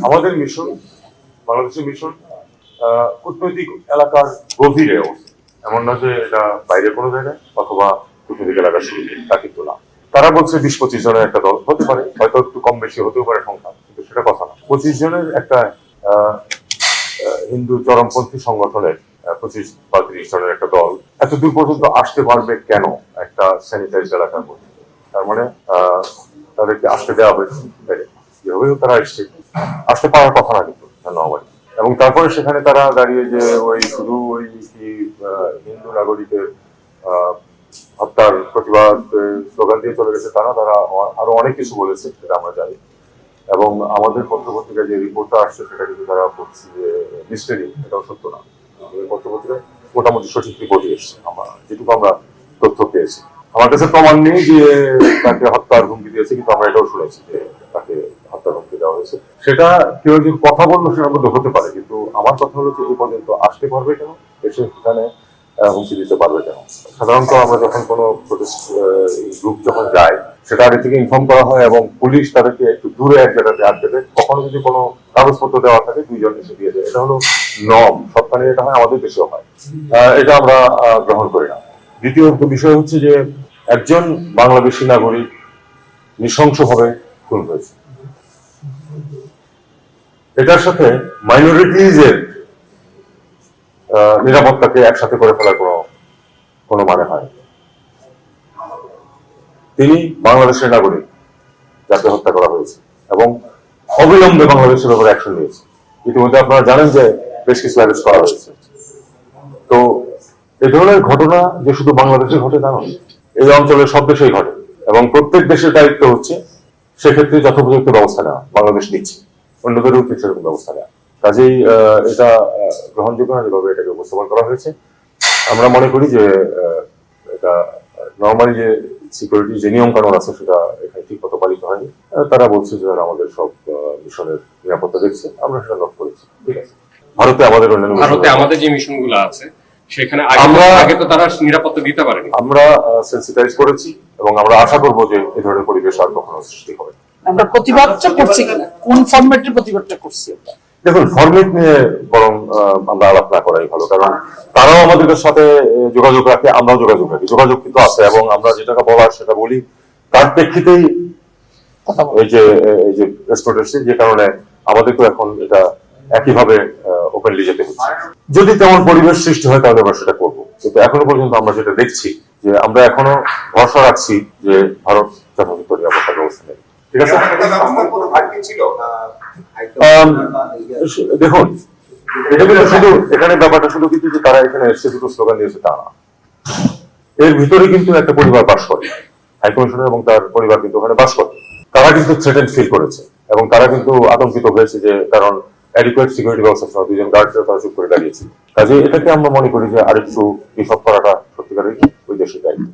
আমাদের মিশন, বাংলাদেশের মিশন কূটনৈতিক এলাকার গভীরে, এমন না যে এটা বাইরে কোনো জায়গায় অথবা কূটনৈতিক এলাকার শুরুতে, তা কিন্তু না। তারা বলছে 20-25 জনের একটা দল হতে পারে, হয়তো একটু কম বেশি হতেও পারে সংখ্যা, কিন্তু সেটা কথা না। 25 জনের একটা হিন্দু চরমপন্থী সংগঠনের 25-30 জনের একটা দল এত দূর পর্যন্ত আসতে পারবে কেন একটা স্যানিটাইজ এলাকার মধ্যে? তার মানে তাদেরকে আসতে দেওয়া হয়েছে, যেভাবেও তারা আসতে পারার কথা না কিন্তু নরমালি। এবং তারপরে সেখানে তারা দাঁড়িয়ে যে ওই শুধু ওই কি হিন্দু নাগরিকের হত্যার প্রতিবাদ স্লোগান দিয়ে চলে গেছে তারা আরো অনেক কিছু বলেছে, সেটা আমরা জানি। এবং আমাদের পত্রপত্রিকায় যে রিপোর্টটা আসছে সেটা কিন্তু তারা বলছে যে মিস্টেরি, এটাও সত্য না। পত্রপত্রিকায় মোটামুটি সঠিক রিপোর্টই এসছে, যেটুকু আমরা তথ্য পেয়েছি। আমার কাছে প্রমাণ নেই যে তাকে হত্যার হুমকি দিয়েছে, কিন্তু আমরা এটাও শুনেছি যে তাকে হত্যার হুমকি দেওয়া হয়েছে। সেটা কেউ একজন কথা বললো সেটার মধ্যে হতে পারে, কিন্তু আমার কথা হলো যে এই পর্যন্ত আসতে পারবে কেন, এসে সেখানে হুমকি দিতে পারবে কেন? সাধারণত আমরা যখন কোনো প্রোটেস্ট গ্রুপ যখন যায় সেটা আগে থেকে ইনফর্ম করা হয় এবং পুলিশ তাদেরকে একটু দূরে এক জায়গাতে আটকে দেয়। কখনো যদি কোনো কাগজপত্র দেওয়া থাকে 2 জন এসে দিয়ে দেয়। এটা হলো নর্ম, সবখানে এটা হয়, আমাদের দেশেও হয়। এটা আমরা গ্রহণ করি না। দ্বিতীয় বিষয় হচ্ছে যে একজন বাংলাদেশি নাগরিক নৃশংসভাবে খুন হয়েছে, এটার সাথে মাইনরিটিজের নিরাপত্তাকে একসাথে করে ফেলার কোনো মানে হয়। তিনি বাংলাদেশের নাগরিক, যাকে হত্যা করা হয়েছে এবং অবিলম্বে বাংলাদেশের উপর অ্যাকশন নিয়েছে। ইতিমধ্যে আপনারা জানেন যে বেশ কিছু অ্যারেস্ট করা হয়েছে। তো এই ধরনের ঘটনা যে শুধু বাংলাদেশে ঘটে তা নয়, এই অঞ্চলের সব দেশেই ঘটে এবং প্রত্যেক দেশের দায়িত্ব হচ্ছে সেক্ষেত্রে যথোপযুক্ত ব্যবস্থা নেওয়া। বাংলাদেশ নিচ্ছে, অন্যদেরও সেরকম ব্যবস্থা নেওয়া। কাজেই এটা গ্রহণযোগ্য না যেভাবে এটাকে উপস্থাপন করা হয়েছে। আমরা মনে করি যে এটা নর্মালি যে সিকিউরিটি যে নিয়ম কানুন আছে সেটা এখানে ঠিক মতো পালিত হয়নি। তারা বলছে যে আমাদের সব মিশনের নিরাপত্তা দেখছে, আমরা সেটা নোট করেছি। ঠিক আছে, ভারতে আমাদের যে মিশনগুলো আছে সেখানে আগে তো তারা নিরাপত্তা দিতে পারেনি। আমরা সেন্সিটাইজ করেছি এবং আমরা আশা করবো যে এই ধরনের পরিবেশ আর কখনো সৃষ্টি হবে। আমরা প্রতিবাদটা করছি কিনা, কোন ফরম্যাটের প্রতিবাদটা করছি? দেখুন, ফরম্যাট নিয়ে বরং আমরা আলাপ না করাই ভালো, কারণ তারাও আমাদের সাথে যোগাযোগ রাখে, আমরাও যোগাযোগ রাখি। যোগাযোগ কিন্তু আছে এবং আমরা যেটা বলার সেটা বলি, তার প্রেক্ষিতেই এই যে রেসপন্ড এসেছে, যে কারণে আমাদেরকে এখন এটা একইভাবে ওপেনলি যেতে হচ্ছে। যদি তেমন পরিবেশ সৃষ্টি হয় তাহলে আমরা সেটা করবো, কিন্তু এখনো পর্যন্ত আমরা যেটা দেখছি যে আমরা এখনো ভরসা রাখছি যে ভারত যথাযথ নিরাপত্তা ব্যবস্থা নেবে। ঠিক আছে, দেখুন এটা কিন্তু শুধু এখানে ব্যাপারটা শুধু কিন্তু যে তারা এখানে এসে দুটো স্লোগান দিয়েছে তা না, এর ভিতরে কিন্তু একটা পরিবার বাস করে, হাইকমিশনার এবং তার পরিবার কিন্তু ওখানে বাস করে। তারা কিন্তু থ্রেটেন্ড ফিল করেছে এবং তারা কিন্তু আতঙ্কিত হয়েছে, যে কারণ অ্যাডিকুয়েট সিকিউরিটি ব্যবস্থা ছিল, 2 জন গার্ডরা তারা চুপ করে দাঁড়িয়েছে। কাজে এটাকে আমরা মনে করি যে আরেকটু বিশদ করাটা সত্যিকারের ওই দেশের দায়িত্ব।